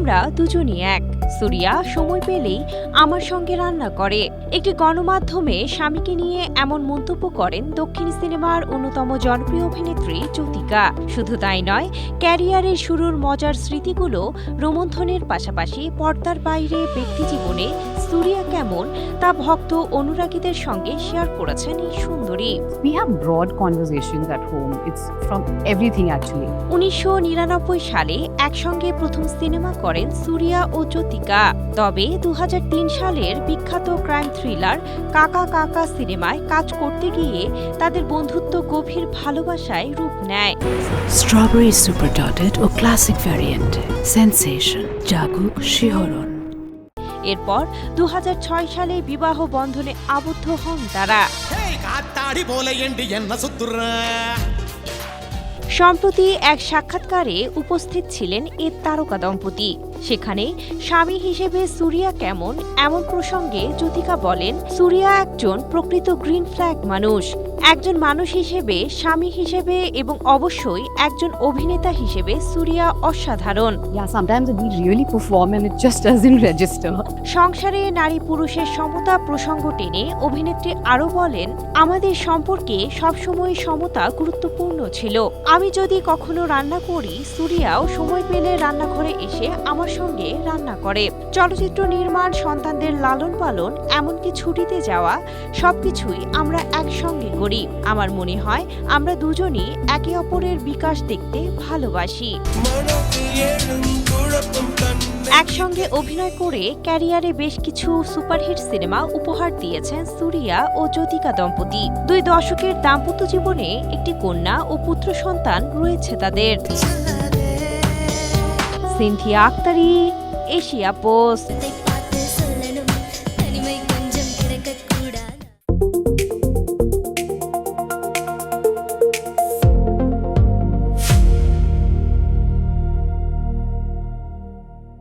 আমরা দুজনই এক। সুরিয়া সময় পেলেই আমার সঙ্গে রান্না করে। একটি গণমাধ্যমে স্বামীকে নিয়ে এমন মন্তব্য করেন দক্ষিণ সিনেমার অন্যতম জনপ্রিয় অভিনেত্রী জ্যোতিকা। শুধু তাই নয়, ক্যারিয়ারের শুরুর মজার স্মৃতিগুলো রোমন্থনের পাশাপাশি পর্দার বাইরে ব্যক্তিজীবনে সুরিয়া কেমন তা ভক্ত অনুরাগীদের সঙ্গে শেয়ার করেছেন এই সুন্দরী। We have broad conversations at home. It's from everything actually. 1999 সালে একসঙ্গে প্রথম সিনেমা করেন সুরিয়া ও জ্যোতিকা। তবে 2003 সালের বিখ্যাত ক্রাইম থ্রিলার কাকা কাকা সিনেমায় কাজ করতে গিয়ে তাদের বন্ধুত্ব গভীর ভালোবাসায় রূপ নেয়। স্ট্রবেরি সুপার ডটেড ও ক্লাসিক ভ্যারিয়েন্টে সেন্সেশন জাগুক শিহরণ। এরপর 2006 সালে বিবাহ বন্ধনে আবদ্ধ হন তারা। সম্প্রতি এক সাক্ষাৎকারে উপস্থিত ছিলেন এ তারকা দম্পতি। সেখানে স্বামী হিসেবে সুরিয়া কেমন এমন প্রসঙ্গে জ্যোতিকা বলেন, সুরিয়া একজন প্রকৃত গ্রিন ফ্ল্যাগ মানুষ, একজন মানুষ হিসেবে, স্বামী হিসেবে এবং অবশ্যই একজন অভিনেতা হিসেবে সুরিয়া অসাধারণ। Yeah, sometimes we really perform and it just doesn't register. সংসারে নারী পুরুষের সমতা প্রসঙ্গ টেনে অভিনেত্রী আরও বলেন, আমাদের সম্পর্কে সবসময় সমতা গুরুত্বপূর্ণ ছিল। আমি যদি কখনো রান্না করি, সুরিয়াও সময় পেলে রান্নাঘরে এসে আমার সঙ্গে রান্না করে। চলচ্চিত্র নির্মাণ, সন্তানদের লালন পালন, এমনকি ছুটিতে যাওয়া, সবকিছুই আমরা একসঙ্গে করি। আমার মনে হয় আমরা দুজনই একে অপরের বিকাশ দেখতে ভালোবাসি। একসঙ্গে অভিনয় করে ক্যারিয়ারে বেশ কিছু সুপারহিট সিনেমা উপহার দিয়েছেন সুরিয়া ও জ্যোতিকা দম্পতি। 2 দশকের দাম্পত্য জীবনে একটি কন্যা ও পুত্র সন্তান রয়েছে তাদের। Cynthia Aktari, Asia post.